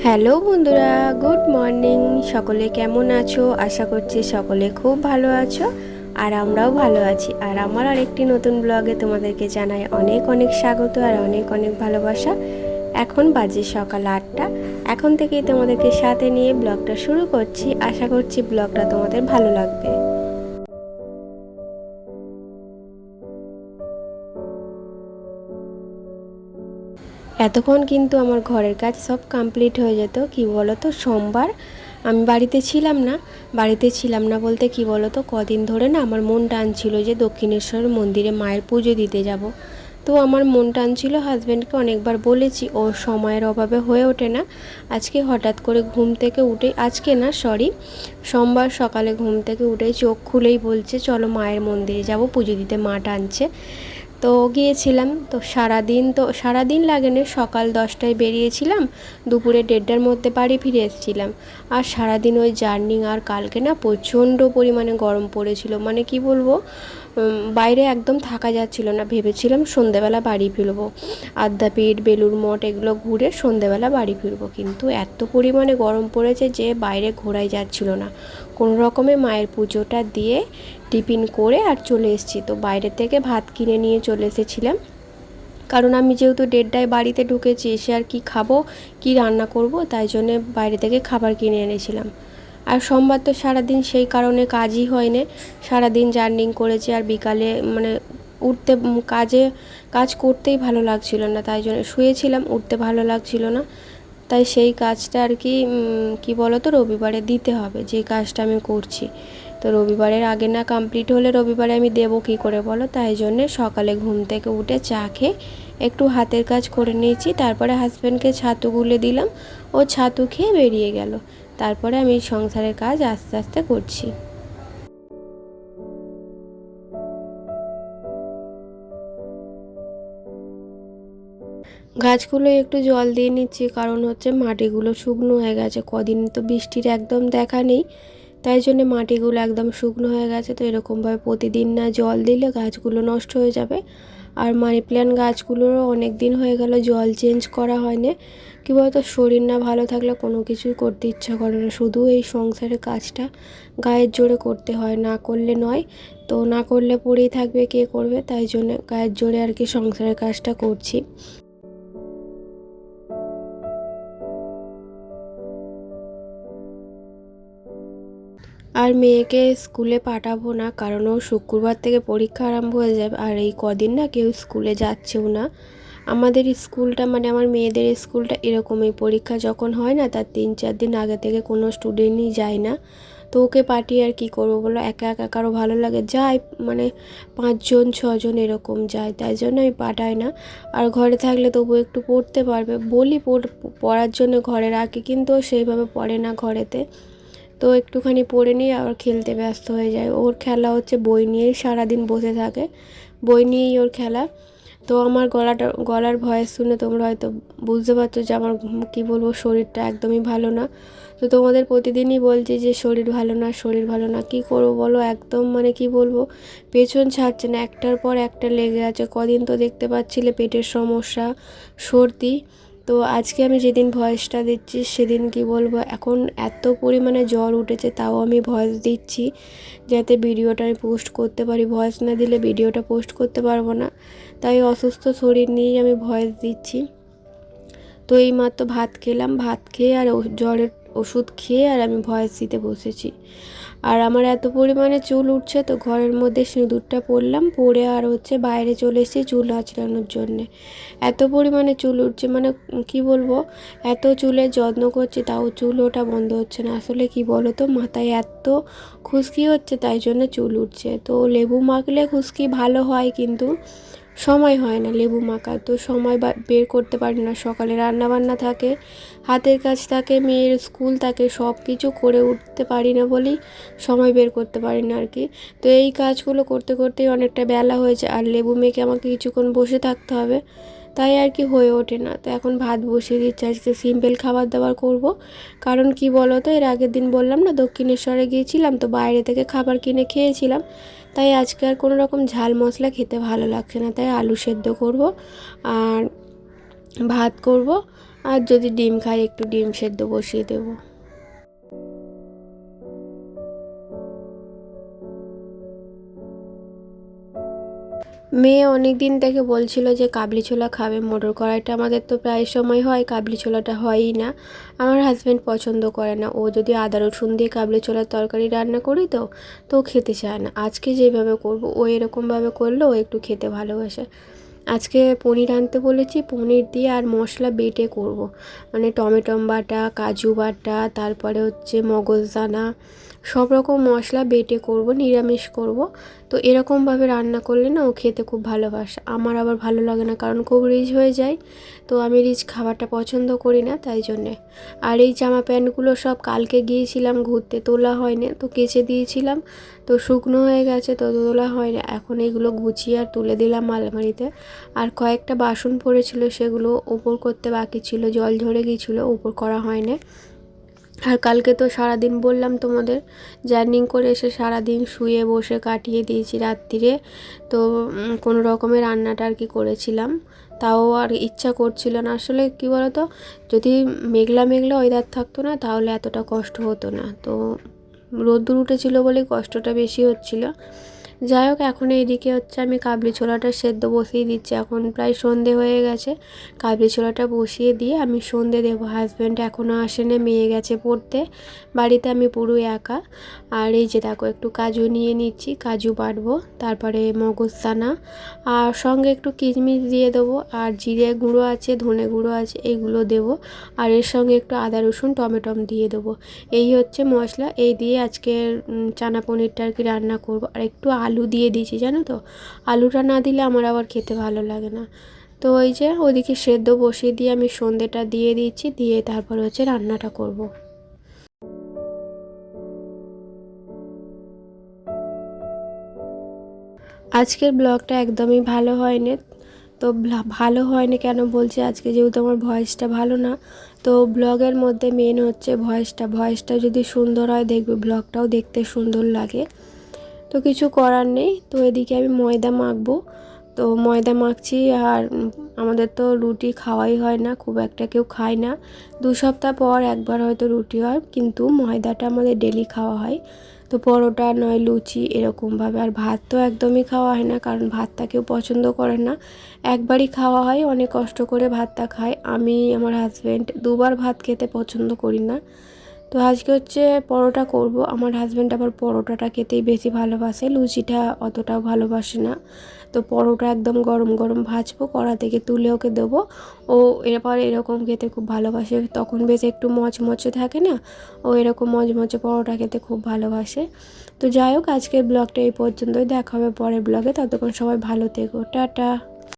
Hello বন্ধুরা, good morning. সকলে কেমন আছো? আশা করছি সকলে খুব ভালো আছো, আর আমরাও ভালো আছি। আর আমার আরেকটি নতুন ব্লগে তোমাদেরকে জানাই অনেক অনেক স্বাগত আর অনেক অনেক ভালোবাসা। এখন বাজে সকাল 8টা। এখন থেকেই তোমাদেরকে সাথে নিয়ে ব্লগটা শুরু করছি। আশা করছি ব্লগটা তোমাদের ভালো লাগবে। এতক্ষণ কিন্তু আমার ঘরের কাজ সব কমপ্লিট হয়ে যেত। কি বলো তো, সোমবার আমি বাড়িতে ছিলাম না বলতে কি বলো তো, কদিন ধরে না আমার মন টানছিল যে দক্ষিণেশ্বর মন্দিরে মায়ের পুজো দিতে যাব। তো আমার মন টানছিল, হাজব্যান্ডকে অনেকবার বলেছি, ওর সময়ের অভাবে হয়ে ওঠে না। আজকে হঠাৎ করে ঘুম থেকে উঠে, আজকে না সরি, সোমবার সকালে ঘুম থেকে উঠে চোখ খুলেই বলছে চলো মায়ের মন্দিরে যাব, পুজো দিতে মা টানছে। তো গিয়েছিলাম। তো সারাদিন লাগেনি, সকাল 10টায় বেরিয়েছিলাম, দুপুরে 1:30টার মধ্যে বাড়ি ফিরে এসেছিলাম। আর সারাদিন ওই জার্নি, আর কালকে না প্রচণ্ড পরিমাণে গরম পড়েছিল, মানে কি বলবো, বাইরে একদম থাকা যাচ্ছিল না। ভেবেছিলাম সন্ধেবেলা বাড়ি ফিরবো, আদ্যাপীঠ, বেলুড় মঠ এগুলো ঘুরে সন্ধেবেলা বাড়ি ফিরবো, কিন্তু এত পরিমাণে গরম পড়েছে যে বাইরে ঘোরাই যাচ্ছিল না। কোনো রকমে মায়ের পুজোটা দিয়ে টিফিন করে আর চলে এসেছি। তো বাইরে থেকে ভাত কিনে নিয়ে চলে এসেছিলাম, কারণ আমি যেহেতু 1:30টায় বাড়িতে ঢুকেছি, এসে আর কি খাবো, কি রান্না করব, তাই জন্যে বাইরে থেকে খাবার কিনে এনেছিলাম। আর সোমবার তো সারাদিন সেই কারণে কাজই হয়নি, সারাদিন জার্নি করেছি। আর বিকালে মানে উঠতে কাজ করতেই ভালো লাগছিল না, তাই জন্য শুয়েছিলাম, উঠতে ভালো লাগছিল না। তাই সেই কাজটা আর কি কি বলো তো, রবিবারে দিতে হবে, যে কাজটা আমি করছি। তো রবিবারের আগে না কমপ্লিট হলে রবিবারে আমি দেবো কী করে বলো। তাই জন্যে সকালে ঘুম থেকে উঠে চা খেয়ে একটু হাতের কাজ করে নিয়েছি, তারপরে হাজব্যান্ডকে ছাতু গুলে দিলাম, ও ছাতু খেয়ে বেরিয়ে গেল। তারপরে আমি সংসারের কাজ আস্তে আস্তে করছি। গাছগুলো একটু জল দিয়ে নিচ্ছি, কারণ হচ্ছে মাটিগুলো শুকনো হয়ে গেছে, কদিন তো বৃষ্টির একদম দেখা নেই, তাই জন্য মাটিগুলো একদম শুকনো হয়ে গেছে। তো এরকমভাবে প্রতিদিন না জল দিলে গাছগুলো নষ্ট হয়ে যাবে। আর মানি প্ল্যান্ট গাছগুলোরও অনেক দিন হয়ে গেল জল চেঞ্জ করা হয়নি। কী বলতো, শরীর না ভালো থাকলে কোনো কিছুই করতে ইচ্ছা করে না, শুধু এই সংসারের কাজটা গায়ের জোরে করতে হয়, না করলে নয়। তো না করলে পড়েই থাকবে, কে করবে, তাই জন্য গায়ের জোরে আর কি সংসারের কাজটা করছি। আর মেয়েকে স্কুলে পাঠাবো না, কারণ ও শুক্রবার থেকে পরীক্ষা আরম্ভ হয়ে যাবে, আর এই কদিন না কেউ স্কুলে যাচ্ছেও না। আমাদের স্কুলটা মানে আমার মেয়েদের স্কুলটা এরকমই, পরীক্ষা যখন হয় না তার 3-4 দিন আগে থেকে কোনো স্টুডেন্টই যায় না। তো ওকে পাঠিয়ে আর কী করবো বলো, একা একা কারো ভালো লাগে, যায় মানে 5জন 6জন এরকম যায়, তাই জন্য আমি পাঠাই না। আর ঘরে থাকলে তবু একটু পড়তে পারবে বলি, পড়ার জন্য ঘরে রাখি, কিন্তু ও সেইভাবে পড়ে না ঘরেতে। তো একটুখানি পড়ে নিয়ে আবার খেলতে ব্যস্ত হয়ে যায়। ওর খেলা হচ্ছে বই নিয়েই সারাদিন বসে থাকে, বই নিয়েই ওর খেলা। তো আমার গলার ভয়েস শুনে তোমরা হয়তো বুঝতে পারছো যে আমার কী বলবো, শরীরটা একদমই ভালো না। তো তোমাদের প্রতিদিনই বলছি যে শরীর ভালো না, শরীর ভালো না, কী করবো বলো, একদম মানে কি বলবো, পেছন ছাড়ছে না, একটার পর একটা লেগে আছে। কদিন তো দেখতে পাচ্ছিলে পেটের সমস্যা, সর্দি। তো আজকে আমি যেদিন ভয়েসটা দিচ্ছি সেদিন কি বলবো, এখন এত পরিমাণে জ্বর উঠেছে, তাও আমি ভয়েস দিচ্ছি যাতে ভিডিওটা আমি পোস্ট করতে পারি, ভয়েস না দিলে ভিডিওটা পোস্ট করতে পারবো না। তাই অসুস্থ শরীর নিয়েই আমি ভয়েস দিচ্ছি। তো এইমাত্র ভাত খেলাম, ভাত খেয়ে আর জ্বরের ওষুধ খেয়ে আর আমি ভয়েস দিতে বসেছি। আর আমার এত পরিমাণে চুল উঠছে, তো ঘরের মধ্যে সিঁদুরটা পরলাম, পরে আর হচ্ছে বাইরে চলে এসেছি চুল আঁচড়ানোর জন্যে। এত পরিমাণে চুল উঠছে, মানে কি বলবো, এত চুলের যত্ন করছি তাও চুল ওঠা বন্ধ হচ্ছে না। আসলে কি বলো তো, মাথায় এত খুশকি হচ্ছে, তাই জন্য চুল উঠছে। তো লেবু মাখলে খুশকি ভালো হয়, কিন্তু সময় হয় না লেবু মাখার, তো সময় বের করতে পারি না। সকালে রান্না বান্না থাকে, হাতের কাজ থাকে, মেয়ের স্কুল থাকে, সব কিছু করে উঠতে পারি না বলেই সময় বের করতে পারি না আর কি। তো এই কাজগুলো করতে করতেই অনেকটা বেলা হয়েছে, আর লেবু মেখে আমাকে কিছুক্ষণ বসে থাকতে হবে, তাই আর কি হয়ে ওঠে না। তো এখন ভাত বসিয়ে দিচ্ছি, আজকে সিম্পল খাবার দাবার করব। কারণ কি বলো তো, এর আগের দিন বললাম না দক্ষিণেশ্বরে গিয়েছিলাম, তো বাইরে থেকে খাবার কিনে খেয়েছিলাম, তাই আজকে আর কোনো রকম ঝাল মশলা খেতে ভালো লাগছে না, তাই আলু সেদ্ধ করব আর ভাত করব। আর যদি ডিম খাই একটু ডিম সেদ্ধ বসিয়ে দেবো। মেয়ে অনেক দিন থেকে বলছিল যে কাবলি ছোলা খাবে। মোটর কড়াইটা আমাদের তো প্রায় সময় হয়, কাবলি ছোলাটা হয়ই না। আমার হাজব্যান্ড পছন্দ করে না। ও যদি আদা রসুন দিয়ে কাবলি ছোলার তরকারি রান্না করি তো ও খেতে চায় না। আজকে যেভাবে করব ও এরকমভাবে করলে ও একটু খেতে ভালোবাসে। আজকে পনির আনতে বলেছি, পনির দিয়ে আর মশলা বেটে করব। মানে টমেটো বাটা, কাজু বাটা, তারপরে হচ্ছে মগজদানা, সব রকম মশলা বেটে করব, নিরামিষ করব। তো এরকমভাবে রান্না করলে না ও খেতে খুব ভালোবাসে। আমার আবার ভালো লাগে না, কারণ খুব রিচ হয়ে যায়। তো আমি রিচ খাবারটা পছন্দ করি না, তাই জন্যে। আর এই জামা প্যান্টগুলো সব কালকে গিয়েছিলাম ঘুরতে, তোলা হয়নি, তো কেচে দিয়েছিলাম, তো শুকনো হয়ে গেছে, তো তোলা হয়নি। এখন এগুলো গুছিয়ে আর তুলে দিলাম আলমারিতে। আর কয়েকটা বাসন পড়েছিল, সেগুলো উপর করতে বাকি ছিল, জল ঝরে গিয়েছিলো, উপর করা হয়নি। আর কালকে তো সারাদিন বললাম তোমাদের, জার্নিং করে এসে সারাদিন শুয়ে বসে কাটিয়ে দিয়েছি রাত্রিরে। তো কোনো রকমের রান্নাটা আর কি করেছিলাম, তাও আর ইচ্ছা করছিল না। আসলে কী বলো তো, যদি মেঘলা মেঘলা ওয়েদার থাকতো না তাহলে এতটা কষ্ট হতো না। তো রোদ্দুর উঠেছিল বলেই কষ্টটা বেশি হচ্ছিল। যাই হোক, এখন এইদিকে হচ্ছে আমি কাবলি ছোলাটা সেদ্ধ বসিয়ে দিচ্ছি। এখন প্রায় সন্ধে হয়ে গেছে। কাবলি ছোলাটা বসিয়ে দিয়ে আমি সন্ধে দেবো। হাজব্যান্ড এখনও আসেনি, মেয়ে গেছে পড়তে। বাড়িতে আমি পুরো একা। আর এই যে দেখো, একটু কাজু নিয়ে নিচ্ছি, কাজু বাটবো, তারপরে মগজদানা, আর সঙ্গে একটু কিশমিশ দিয়ে দেবো, আর জিরে গুঁড়ো আছে, ধনে গুঁড়ো আছে, এইগুলো দেবো। আর এর সঙ্গে একটু আদা রসুন টমেটম দিয়ে দেবো। এই হচ্ছে মশলা, এই দিয়ে আজকে চানা পনিরটা আর কি রান্না করব। আর একটু আলু দিয়ে দিয়েছি, জানো তো, আলুটা না দিলে আমার আবার খেতে ভালো লাগে না। তো ওই যে ওদিকে সেদ্ধ বসিয়ে দিয়ে আমি সন্ধেটা দিয়ে দিচ্ছি, দিয়ে তারপর হচ্ছে রান্নাটা করব। আজকের ব্লগটা একদমই ভালো হয়নি। তো ভালো হয়নি কেন বলছি, আজকে যেহেতু আমার ভয়েসটা ভালো না, তো ব্লগের মধ্যে মেন হচ্ছে ভয়েসটা যদি সুন্দর হয় দেখবে ব্লগটাও দেখতে সুন্দর লাগে। তো কিছু করার নেই। তো এদিকে আমি ময়দা মাখবো, তো ময়দা মাখছি। আর আমাদের তো রুটি খাওয়াই হয় না, খুব একটা কেউ খায় না। 2 সপ্তাহ পর একবার হয়তো রুটি হয়, কিন্তু ময়দাটা আমাদের ডেলি খাওয়া হয়। তো পরোটা নয় লুচি এরকমভাবে। আর ভাত তো একদমই খাওয়া হয় না, কারণ ভাতটা কেউ পছন্দ করে না। একবারই খাওয়া হয়, অনেক কষ্ট করে ভাতটা খাই আমি। আমার হাজব্যান্ড 2বার ভাত খেতে পছন্দ করি না। তো আজকে হচ্ছে পরোটা করব। আমার হাজব্যান্ড আবার পরোটাটা খেতেই বেশি ভালোবাসে, লুচিটা অতটাও ভালোবাসে না। তো পরোটা একদম গরম গরম ভাজবো, কড়া থেকে তুলে ওকে দেবো। ও এরপর এরকম খেতে খুব ভালোবাসে, তখন বেশ একটু মচমচে থাকে না, ও এরকম মচমচে পরোটা খেতে খুব ভালোবাসে। তো যাই হোক, আজকের ব্লগটা এই পর্যন্তই, দেখা হবে পরের ব্লগে। ততক্ষণ সবাই ভালো থেকো, টাটা।